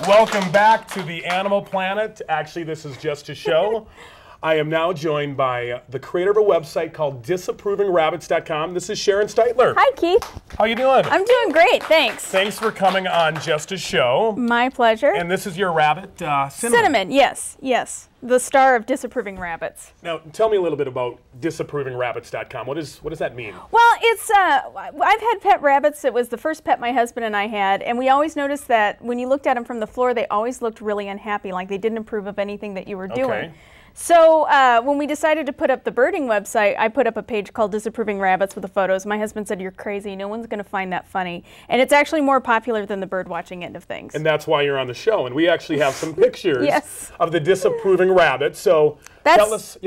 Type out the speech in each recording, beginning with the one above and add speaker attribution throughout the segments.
Speaker 1: Welcome back to the Animal Planet. Actually, this is just a show. I am now joined by the creator of a website called Disapprovingrabbits.com. This is Sharon Stiteler.
Speaker 2: Hi, Keith.
Speaker 1: How you doing?
Speaker 2: I'm doing great, thanks.
Speaker 1: Thanks for coming on Just a Show.
Speaker 2: My pleasure.
Speaker 1: And this is your rabbit, Cinnamon.
Speaker 2: Cinnamon, yes, yes. The star of Disapproving Rabbits.
Speaker 1: Now, tell me a little bit about Disapprovingrabbits.com. What does that mean?
Speaker 2: Well, it's, I've had pet rabbits. It was the first pet my husband and I had, and we always noticed that when you looked at them from the floor, they always looked really unhappy, like they didn't approve of anything that you were doing.
Speaker 1: Okay.
Speaker 2: So when we decided to put up the birding website, I put up a page called Disapproving Rabbits with the photos. My husband said, "You're crazy. No one's going to find that funny." And it's actually more popular than the bird watching end of things.
Speaker 1: And that's why you're on the show. And we actually have some pictures
Speaker 2: Yes.
Speaker 1: of the Disapproving Rabbit. So tell us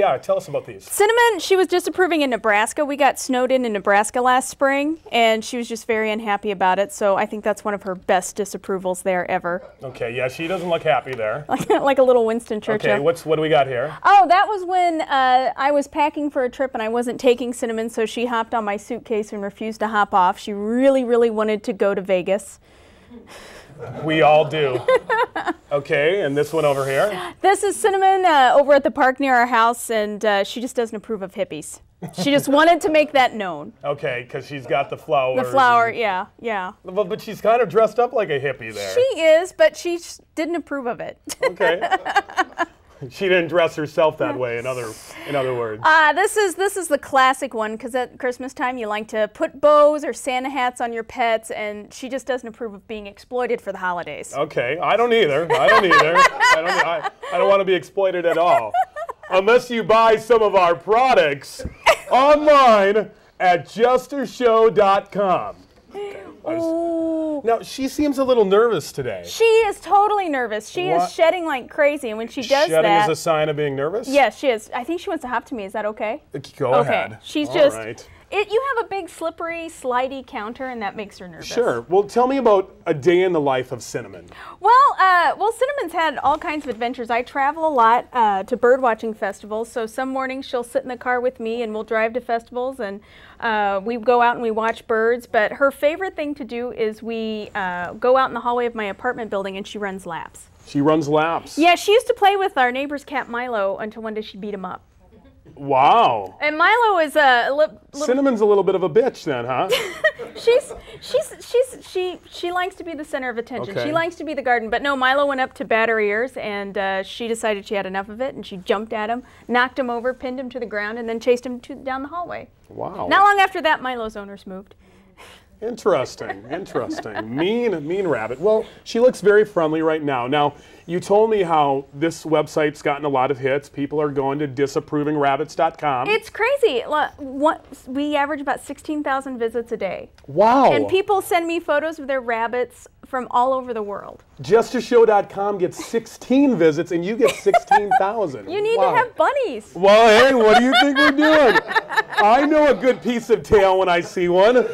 Speaker 1: about these.
Speaker 2: Cinnamon, she was disapproving in Nebraska. We got snowed in Nebraska last spring, and she was just very unhappy about it. So I think that's one of her best disapprovals there ever.
Speaker 1: Okay, yeah, she doesn't look happy there.
Speaker 2: Like a little Winston Churchill.
Speaker 1: Okay, what do we got here?
Speaker 2: Oh, that was when I was packing for a trip and I wasn't taking Cinnamon, so she hopped on my suitcase and refused to hop off. She really, really wanted to go to Vegas.
Speaker 1: We all do. Okay, and this one over here?
Speaker 2: This is Cinnamon over at the park near our house, and she just doesn't approve of hippies. She just wanted to make that known.
Speaker 1: Okay, because she's got the flowers.
Speaker 2: The flower, yeah, yeah.
Speaker 1: But she's kind of dressed up like a hippie there.
Speaker 2: She is, but she didn't approve of it.
Speaker 1: Okay. She didn't dress herself that way, in other words.
Speaker 2: This is the classic one, because at Christmas time you like to put bows or Santa hats on your pets, and she just doesn't approve of being exploited for the holidays.
Speaker 1: Okay, I don't either. I don't want to be exploited at all. Unless you buy some of our products online at justashow.com.
Speaker 2: Ooh.
Speaker 1: Now, she seems a little nervous today.
Speaker 2: She is totally nervous. She is shedding like crazy, and when she does
Speaker 1: Shedding
Speaker 2: that...
Speaker 1: is a sign of being nervous?
Speaker 2: Yes, she is. I think she wants to hop to me. Is that okay?
Speaker 1: Go ahead.
Speaker 2: She's
Speaker 1: All
Speaker 2: just...
Speaker 1: right.
Speaker 2: You have a big, slippery, slidey counter, and that makes her nervous.
Speaker 1: Sure. Well, tell me about a day in the life of Cinnamon.
Speaker 2: Well, Cinnamon's had all kinds of adventures. I travel a lot to bird watching festivals, so some mornings she'll sit in the car with me, and we'll drive to festivals, and we go out and we watch birds. But her favorite thing to do is we go out in the hallway of my apartment building, and she runs laps.
Speaker 1: She runs laps?
Speaker 2: Yeah, she used to play with our neighbor's cat Milo until one day she beat him up.
Speaker 1: Wow.
Speaker 2: And Milo is
Speaker 1: Cinnamon's a little bit of a bitch then, huh?
Speaker 2: she likes to be the center of attention.
Speaker 1: Okay.
Speaker 2: She likes to be the garden. But no, Milo went up to bat her ears, and she decided she had enough of it, and she jumped at him, knocked him over, pinned him to the ground, and then chased him down the hallway.
Speaker 1: Wow.
Speaker 2: Not long after that, Milo's owners moved.
Speaker 1: Interesting, interesting. Mean rabbit. Well, she looks very friendly right now. Now, you told me how this website's gotten a lot of hits. People are going to disapprovingrabbits.com.
Speaker 2: It's crazy. We average about 16,000 visits a day.
Speaker 1: Wow.
Speaker 2: And people send me photos of their rabbits from all over the world.
Speaker 1: Justashow.com gets 16 visits, and you get 16,000.
Speaker 2: You need to have bunnies.
Speaker 1: Well, hey, what do you think we're doing? I know a good piece of tail when I see one.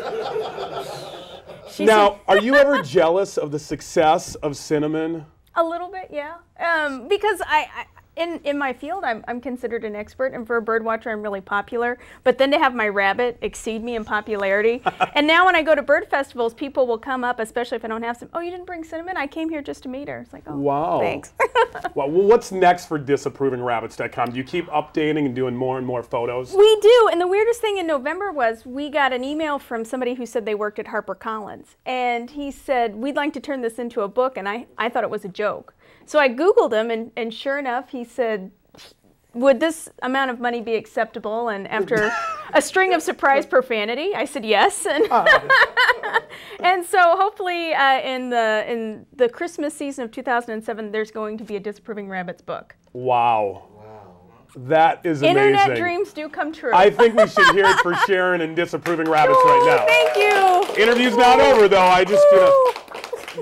Speaker 1: Now, are you ever jealous of the success of Cinnamon?
Speaker 2: A little bit, yeah. Because in my field, I'm considered an expert, and for a bird watcher, I'm really popular. But then to have my rabbit exceed me in popularity, and now when I go to bird festivals, people will come up, especially if I don't have some. "Oh, you didn't bring Cinnamon? I came here just to meet her." It's like, oh,
Speaker 1: wow.
Speaker 2: Thanks.
Speaker 1: Well, what's next for disapprovingrabbits.com? Do you keep updating and doing more and more photos?
Speaker 2: We do, and the weirdest thing in November was we got an email from somebody who said they worked at HarperCollins, and he said, "We'd like to turn this into a book," and I thought it was a joke. So I Googled him, and sure enough, he said, "Would this amount of money be acceptable?" And after a string of surprise profanity, I said yes. And, and so hopefully in the Christmas season of 2007, there's going to be a Disapproving Rabbits book.
Speaker 1: Wow. That is amazing.
Speaker 2: Internet dreams do come true.
Speaker 1: I think we should hear it for Sharon and Disapproving Rabbits right now.
Speaker 2: Thank you.
Speaker 1: Interview's not over, though. I just,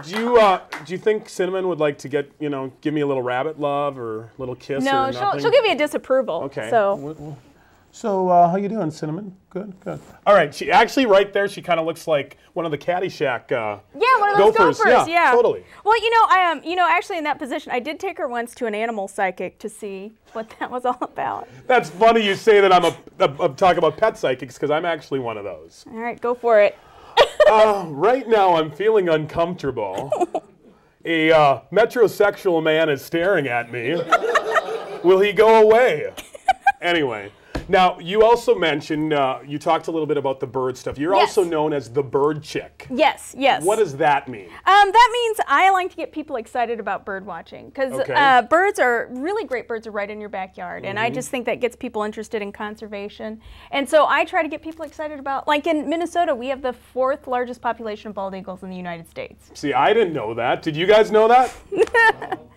Speaker 1: do you think Cinnamon would like to give me a little rabbit love or a little kiss?
Speaker 2: No,
Speaker 1: or nothing?
Speaker 2: she'll give me a disapproval.
Speaker 1: Okay.
Speaker 2: So
Speaker 1: how you doing, Cinnamon? Good, good. All right. She actually right there. She kind of looks like one of the Caddyshack.
Speaker 2: Yeah, one of those gophers. Yeah,
Speaker 1: totally.
Speaker 2: Well, actually in that position, I did take her once to an animal psychic to see what that was all about.
Speaker 1: That's funny you say that. I'm talking about pet psychics because I'm actually one of those.
Speaker 2: All right, go for it.
Speaker 1: Right now, I'm feeling uncomfortable. A metrosexual man is staring at me. Will he go away? Anyway. Now, you also mentioned, you talked a little bit about the bird stuff. You're also known as the Birdchick.
Speaker 2: Yes, yes.
Speaker 1: What does that mean?
Speaker 2: That means I like to get people excited about bird watching because really great birds are right in your backyard, and I just think that gets people interested in conservation. And so I try to get people excited about, like in Minnesota, we have the 4th largest population of bald eagles in the United States.
Speaker 1: See, I didn't know that. Did you guys know that?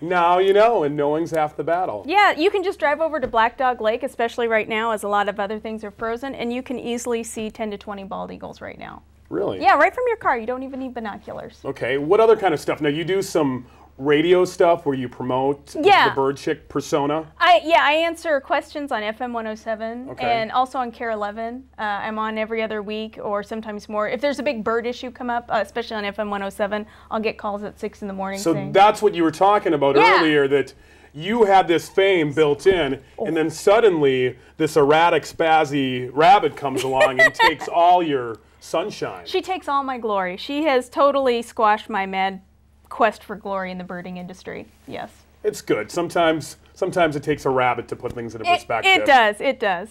Speaker 1: Now you know, and knowing's half the battle.
Speaker 2: Yeah, you can just drive over to Black Dog Lake, especially right now as a lot of other things are frozen, and you can easily see 10 to 20 bald eagles right now.
Speaker 1: Really?
Speaker 2: Yeah, right from your car. You don't even need binoculars.
Speaker 1: Okay, what other kind of stuff? Now, you do some radio stuff where you promote the Birdchick persona?
Speaker 2: I answer questions on FM 107 and also on KARE 11. I'm on every other week or sometimes more. If there's a big bird issue come up, especially on FM 107, I'll get calls at 6 in the morning.
Speaker 1: So that's what you were talking about earlier, that you had this fame built in, and then suddenly this erratic, spazzy rabbit comes along and takes all your sunshine.
Speaker 2: She takes all my glory. She has totally squashed my mad quest for glory in the birding industry. Yes.
Speaker 1: It's good. Sometimes it takes a rabbit to put things into perspective.
Speaker 2: It does. It does.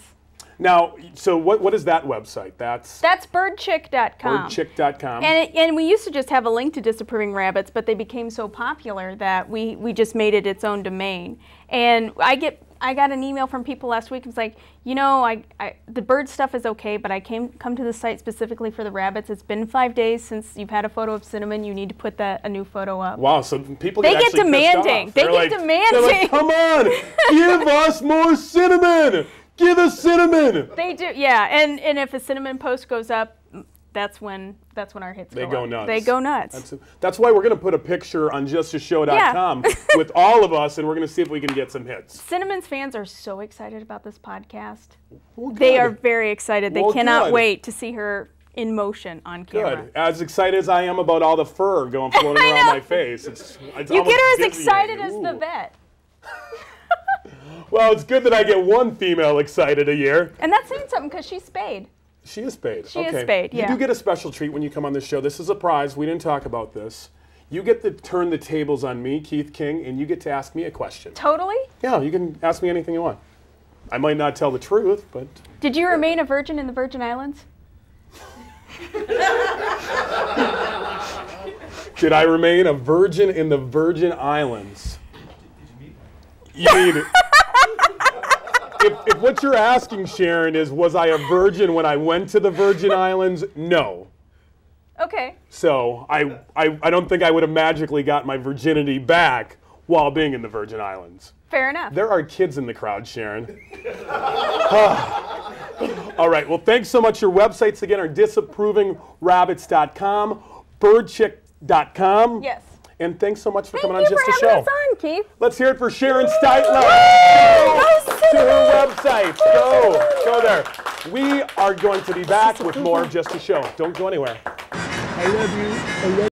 Speaker 1: Now, so what is that website? That's
Speaker 2: birdchick.com.
Speaker 1: Birdchick.com.
Speaker 2: And we used to just have a link to Disapproving Rabbits, but they became so popular that we just made it its own domain. And I got an email from people last week. It was like, you know, the bird stuff is okay, but I come to the site specifically for the rabbits. It's been 5 days since you've had a photo of Cinnamon. You need to put a new photo up.
Speaker 1: Wow, so people
Speaker 2: get demanding. They get demanding.
Speaker 1: They're like, come on, give us more Cinnamon. Give us Cinnamon.
Speaker 2: They do, yeah. And if a Cinnamon post goes up, that's when our hits go up.
Speaker 1: They go nuts.
Speaker 2: They go nuts.
Speaker 1: That's why we're going to put a picture on justashow.com with all of us, and we're going to see if we can get some hits.
Speaker 2: Cinnamon's fans are so excited about this podcast.
Speaker 1: Well,
Speaker 2: they are very excited. They cannot wait to see her in motion on camera.
Speaker 1: Good. As excited as I am about all the fur going floating around my face. It's
Speaker 2: you get her as excited as the vet.
Speaker 1: Well, it's good that I get one female excited a year.
Speaker 2: And that's saying something because she's spayed.
Speaker 1: She is spayed.
Speaker 2: She is spayed, yeah.
Speaker 1: You do get a special treat when you come on this show. This is a prize. We didn't talk about this. You get to turn the tables on me, Keith King, and you get to ask me a question.
Speaker 2: Totally?
Speaker 1: Yeah, you can ask me anything you want. I might not tell the truth, but...
Speaker 2: Did you remain a virgin in the Virgin Islands?
Speaker 1: Did I remain a virgin in the Virgin Islands? You mean... If what you're asking, Sharon, is was I a virgin when I went to the Virgin Islands? No.
Speaker 2: Okay.
Speaker 1: So I don't think I would have magically got my virginity back while being in the Virgin Islands.
Speaker 2: Fair enough.
Speaker 1: There are kids in the crowd, Sharon. All right. Well, thanks so much. Your websites again are disapprovingrabbits.com, birdchick.com.
Speaker 2: Yes.
Speaker 1: And thanks so much for coming on Just a Show.
Speaker 2: Having us on, Keith.
Speaker 1: Let's hear it for Sharon Stiteler. To her website. Go there. We are going to be back with more of Just a Show. Don't go anywhere.
Speaker 3: I love you.